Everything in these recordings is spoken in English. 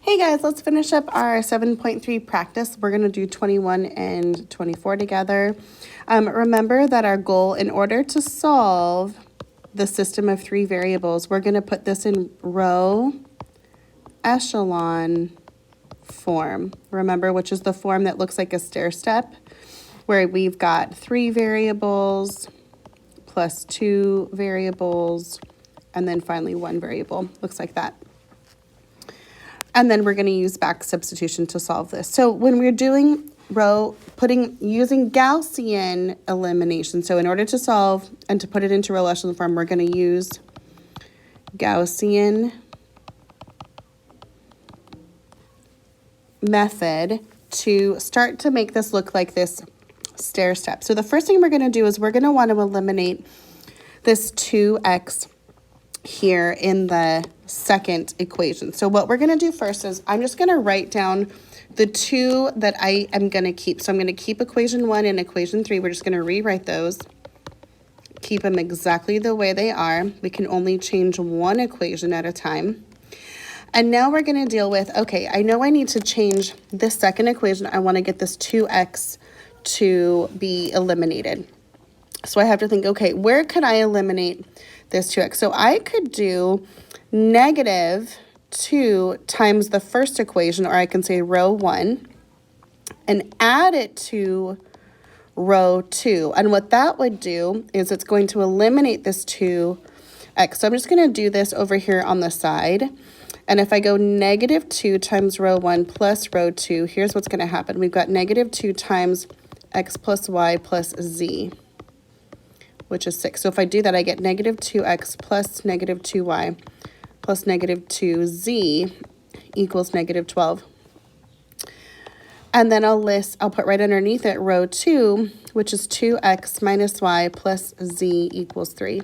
Hey guys, let's finish up our 7.3 practice. We're going to do 21 and 24 together. Remember that our goal, in order to solve the system of three variables, we're going to put this in row echelon form. Remember, which is the form that looks like a stair step, where we've got three variables plus two variables, and then finally one variable. Looks like that. And then we're going to use back substitution to solve this. So when we're doing using Gaussian elimination, so in order to solve and to put it into row echelon form, we're going to use Gaussian method to start to make this look like this stair step. So the first thing we're going to do is we're going to want to eliminate this 2x here in the second equation. So what we're going to do first is I'm just going to write down the two that I am going to keep. So I'm going to keep equation 1 and equation 3. We're just going to rewrite those, keep them exactly the way they are. We can only change one equation at a time. And now we're going to deal with, okay, I know I need to change this second equation. I want to get this 2x to be eliminated. So I have to think, okay, where could I eliminate this 2x? So I could do -2 times the first equation, or I can say row 1, and add it to row 2. And what that would do is it's going to eliminate this 2x. So I'm just going to do this over here on the side. And if I go -2 times row 1 plus row 2, here's what's going to happen. We've got -2 times x plus y plus z, which is 6. So if I do that, I get -2x plus -2y plus -2z equals -12. And then I'll put right underneath it row 2, which is 2x minus y plus z equals 3.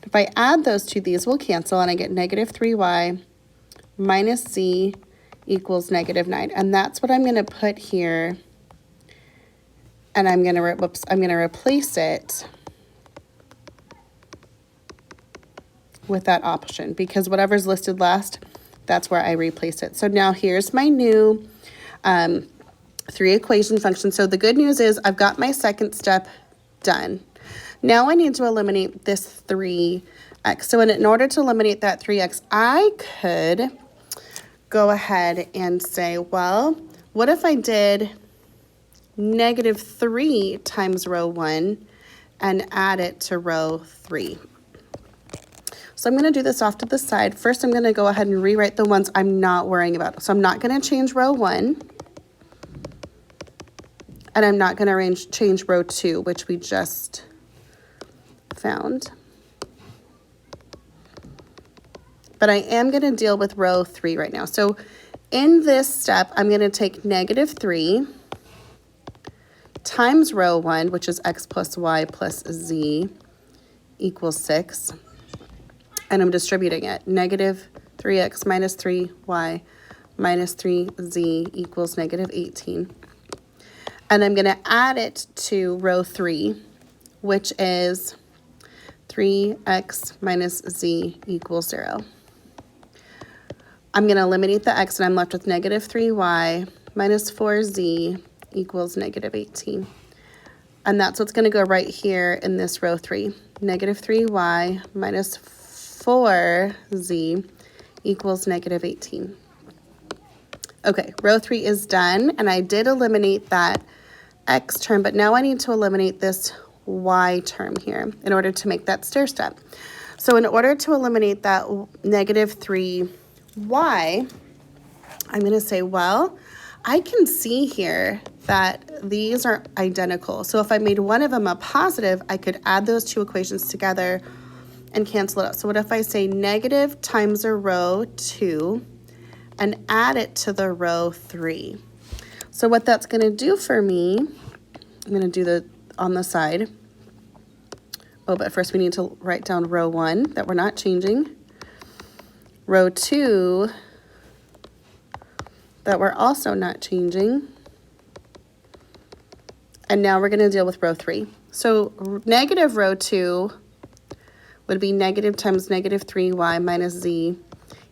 If I add those two, these will cancel, and I get -3y minus z equals -9. And that's what I'm going to put here. And I'm going to replace it with that option, because whatever's listed last, that's where I replace it. So now here's my new three equation function. So the good news is I've got my second step done. Now I need to eliminate this 3x. So in order to eliminate that 3x, I could go ahead and say, well, what if I did -3 times row 1 and add it to row 3? So I'm going to do this off to the side. First, I'm going to go ahead and rewrite the ones I'm not worrying about. So I'm not going to change row 1. And I'm not going to change row 2, which we just found. But I am going to deal with row 3 right now. So in this step, I'm going to take -3 times row 1, which is x plus y plus z equals 6. And I'm distributing it. -3x minus 3y minus 3z equals -18. And I'm going to add it to row 3, which is 3x minus z equals 0. I'm going to eliminate the x, and I'm left with -3y minus 4z equals -18. And that's what's going to go right here in this row 3. -3y minus 4z equals -18. Okay, row 3 is done, and I did eliminate that x term, but now I need to eliminate this y term here in order to make that stair step. So in order to eliminate that -3y, I'm going to say, well, I can see here that these are identical. So if I made one of them a positive, I could add those two equations together and cancel it out. So what if I say negative times a row 2 and add it to the row 3? So what that's going to do for me, I'm going to do the on the side. Oh, but first we need to write down row 1 that we're not changing. Row 2 that we're also not changing. And now we're going to deal with row 3. So negative row 2 would be negative times -3y minus z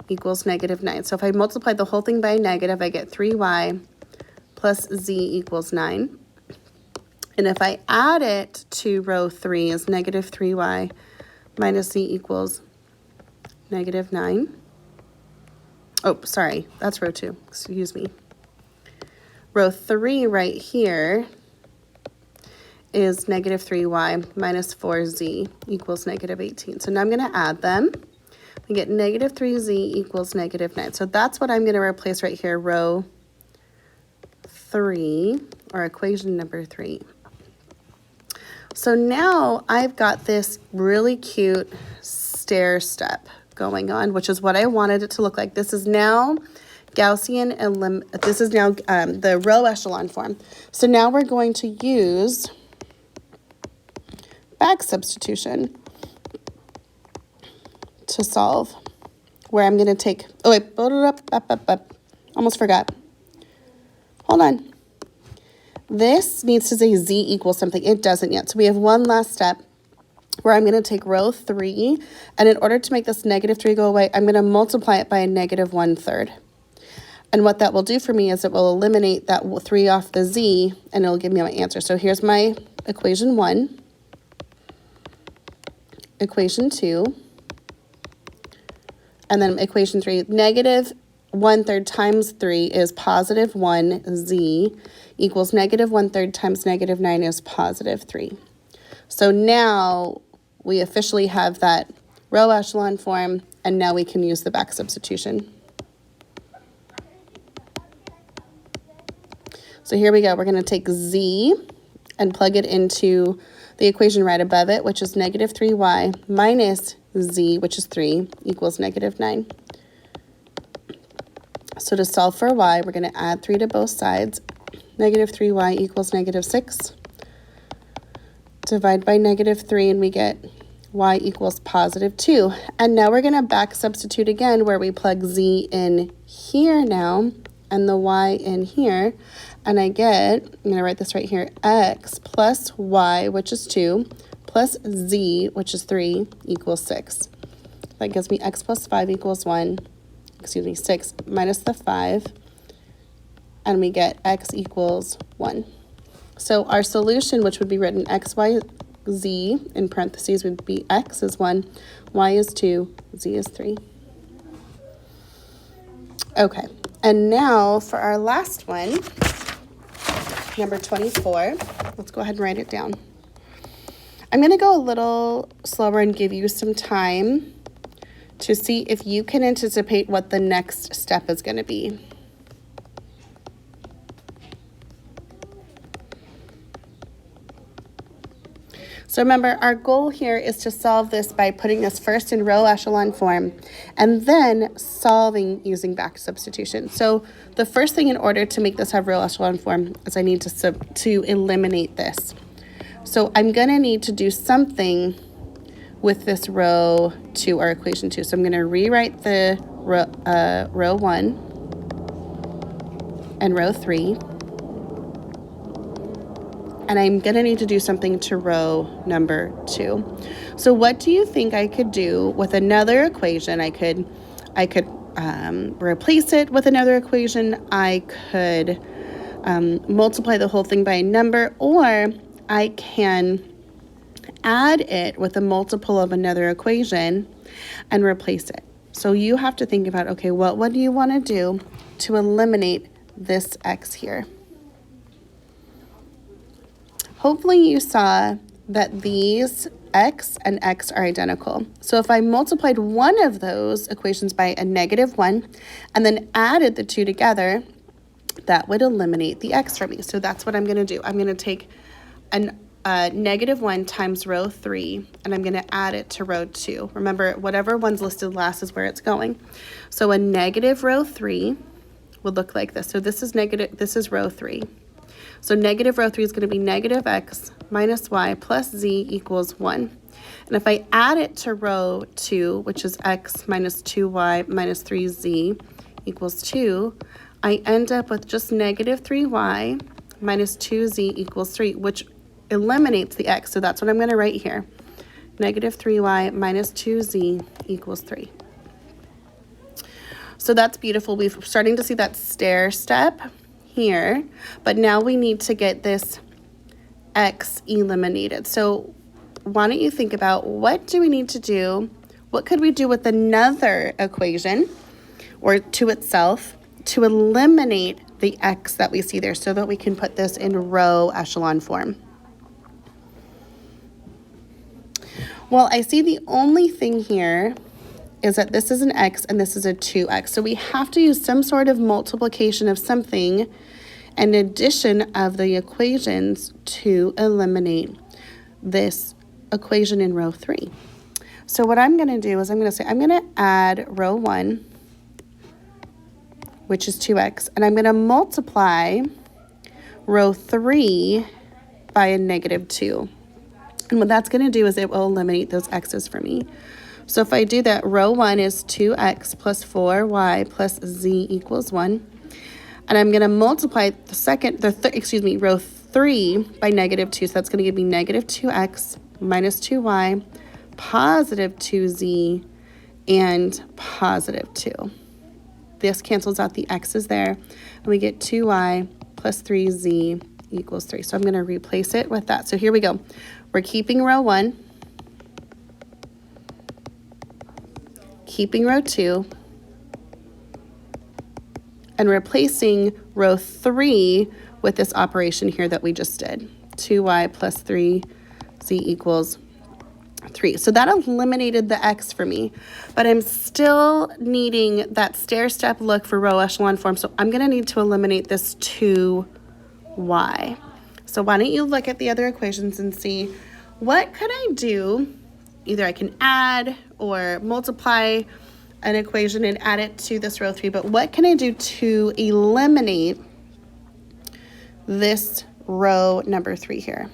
equals negative 9. So if I multiply the whole thing by a negative, I get 3y plus z equals 9. And if I add it to row 3 is negative 3y minus z equals negative 9. Oh, sorry, that's row 2, excuse me. Row 3 right here is negative 3y minus 4z equals negative 18. So now I'm going to add them. I get negative 3z equals negative 9. So that's what I'm going to replace right here, row 3, or equation number 3. So now I've got this really cute stair step going on, which is what I wanted it to look like. This is now Gaussian, this is now the row echelon form. So now we're going to use back substitution to solve, where I'm going to take, oh wait, almost forgot. Hold on. This needs to say z equals something. It doesn't yet. So we have one last step where I'm going to take row 3, and in order to make this negative 3 go away, I'm going to multiply it by a negative 1/3. And what that will do for me is it will eliminate that 3 off the z, and it'll give me my answer. So here's my equation 1, equation 2, and then equation 3. Negative 1/3 times 3 is positive 1z equals negative 1/3 times negative 9 is positive 3. So now we officially have that row echelon form, and now we can use the back substitution. So here we go. We're going to take z and plug it into the equation right above it, which is negative 3y minus z, which is 3, equals negative 9. So to solve for y, we're going to add 3 to both sides. Negative 3y equals negative 6. Divide by negative 3, and we get y equals positive 2. And now we're going to back substitute again, where we plug z in here now, and the y in here. And I get, I'm going to write this right here, x plus y, which is 2, plus z, which is 3, equals 6. That gives me x plus 5 equals 1. 6 minus the 5, and we get x equals 1. So our solution, which would be written x, y, z, in parentheses, would be x is 1, y is 2, z is 3. Okay, and now for our last one, number 24, let's go ahead and write it down. I'm going to go a little slower and give you some time to see if you can anticipate what the next step is going to be. So remember, our goal here is to solve this by putting this first in row echelon form and then solving using back substitution. So the first thing in order to make this have row echelon form is I need to eliminate this. So I'm going to need to do something with this row 2, or equation 2. So I'm going to rewrite the row 1 and row 3. And I'm going to need to do something to row number 2. So what do you think I could do with another equation? I could replace it with another equation. I could multiply the whole thing by a number, or I can add it with a multiple of another equation and replace it. So you have to think about, okay, what do you want to do to eliminate this x here? Hopefully you saw that these x and x are identical. So if I multiplied one of those equations by a negative 1 and then added the two together, that would eliminate the x for me. So that's what I'm going to do. I'm going to take negative 1 times row 3, and I'm going to add it to row 2. Remember, whatever one's listed last is where it's going. So a negative row 3 would look like this. So this is row 3. So negative row 3 is going to be negative x minus y plus z equals 1. And if I add it to row 2, which is x minus 2y minus 3z equals 2, I end up with just negative 3y minus 2z equals 3, which eliminates the x. So that's what I'm going to write here. Negative 3y minus 2z equals 3. So that's beautiful. We're starting to see that stair step here, but now we need to get this x eliminated. So why don't you think about what do we need to do? What could we do with another equation or to itself to eliminate the x that we see there so that we can put this in row echelon form? Well, I see the only thing here is that this is an x and this is a 2x. So we have to use some sort of multiplication of something and addition of the equations to eliminate this equation in row 3. So what I'm going to do is I'm going to say I'm going to add row 1, which is 2x, and I'm going to multiply row 3 by a negative 2. And what that's going to do is it will eliminate those x's for me. So if I do that, row 1 is 2x plus 4y plus z equals 1. And I'm going to multiply row 3 by negative 2. So that's going to give me negative 2x minus 2y, positive 2z, and positive 2. This cancels out the x's there, and we get 2y plus 3z equals 3. So I'm going to replace it with that. So here we go. We're keeping row 1, keeping row 2, and replacing row 3 with this operation here that we just did. 2y plus 3z equals 3. So that eliminated the x for me, but I'm still needing that stair step look for row echelon form. So I'm going to need to eliminate this 2y. So why don't you look at the other equations and see what could I do? Either I can add or multiply an equation and add it to this row 3, but what can I do to eliminate this row number 3 here?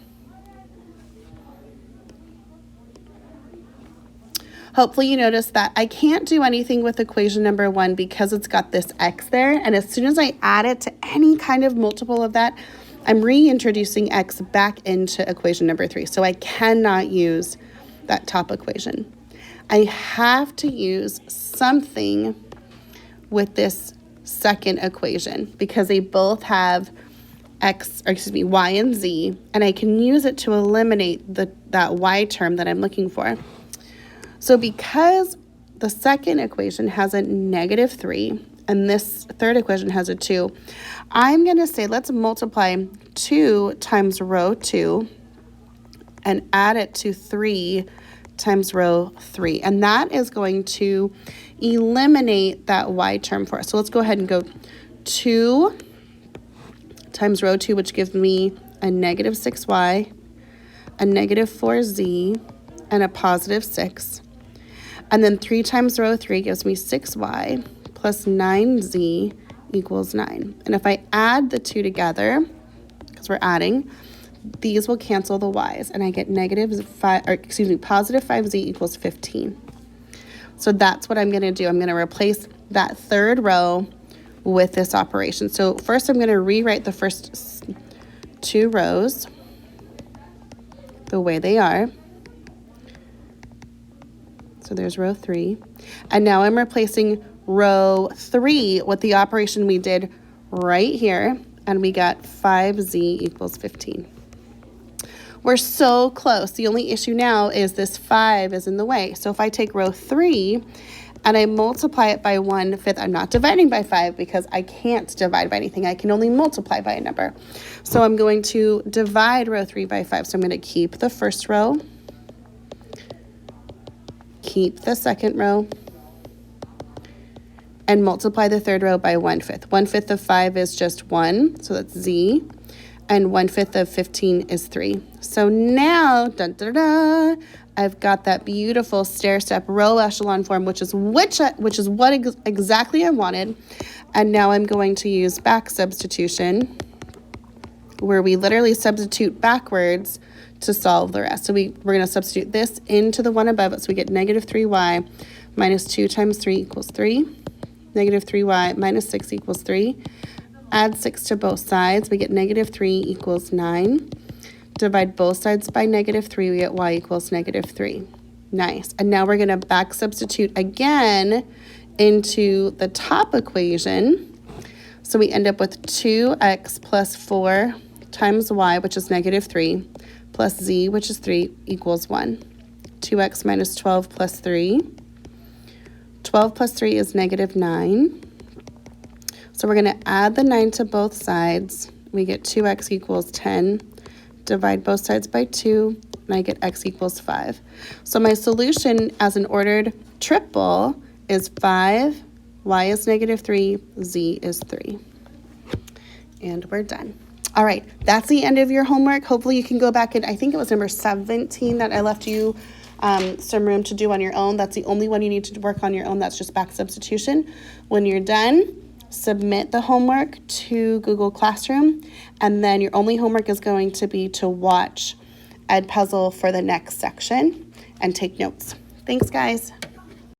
Hopefully you notice that I can't do anything with equation number 1 because it's got this x there, and as soon as I add it to any kind of multiple of that, I'm reintroducing x back into equation number 3. So I cannot use that top equation. I have to use something with this second equation because they both have y and z, and I can use it to eliminate that y term that I'm looking for. So because the second equation has a negative 3 and this third equation has a 2, I'm going to say let's multiply 2 times row 2 and add it to 3 times row 3. And that is going to eliminate that y term for us. So let's go ahead and go 2 times row 2, which gives me a negative 6y, a negative 4z, and a positive 6. And then 3 times row 3 gives me 6y plus 9z equals 9. And if I add the 2 together, because we're adding, these will cancel the y's, and I get positive 5z equals 15. So that's what I'm going to do. I'm going to replace that third row with this operation. So first I'm going to rewrite the first 2 rows the way they are. So there's row 3. And now I'm replacing row 3 with the operation we did right here, and we got 5z equals 15. We're so close. The only issue now is this 5 is in the way. So if I take row 3 and I multiply it by 1/5, I'm not dividing by 5 because I can't divide by anything. I can only multiply by a number. So I'm going to divide row 3 by 5. So I'm going to keep the first row, keep the second row, and multiply the third row by 1/5. 1/5 of 5 is just 1, so that's z, and 1/5 of 15 is 3. So now, I've got that beautiful stair-step row echelon form, which is what exactly I wanted. And now I'm going to use back substitution, where we literally substitute backwards to solve the rest. So we're going to substitute this into the one above it. So we get negative 3y minus 2 times 3 equals 3. Negative 3y minus 6 equals 3. Add 6 to both sides. We get negative 3 equals 9. Divide both sides by negative 3. We get y equals negative 3. Nice. And now we're going to back substitute again into the top equation. So we end up with 2x plus 4 times y, which is -3, plus z, which is 3, equals 1. 2x minus 12 plus 3. 12 plus 3 is -9. So we're going to add the 9 to both sides. We get 2x equals 10. Divide both sides by 2, and I get x equals 5. So my solution as an ordered triple is 5, y is -3, z is 3. And we're done. All right, that's the end of your homework. Hopefully you can go back and I think it was number 17 that I left you some room to do on your own. That's the only one you need to work on your own. That's just back substitution. When you're done, submit the homework to Google Classroom, and then your only homework is going to be to watch Edpuzzle for the next section and take notes. Thanks, guys.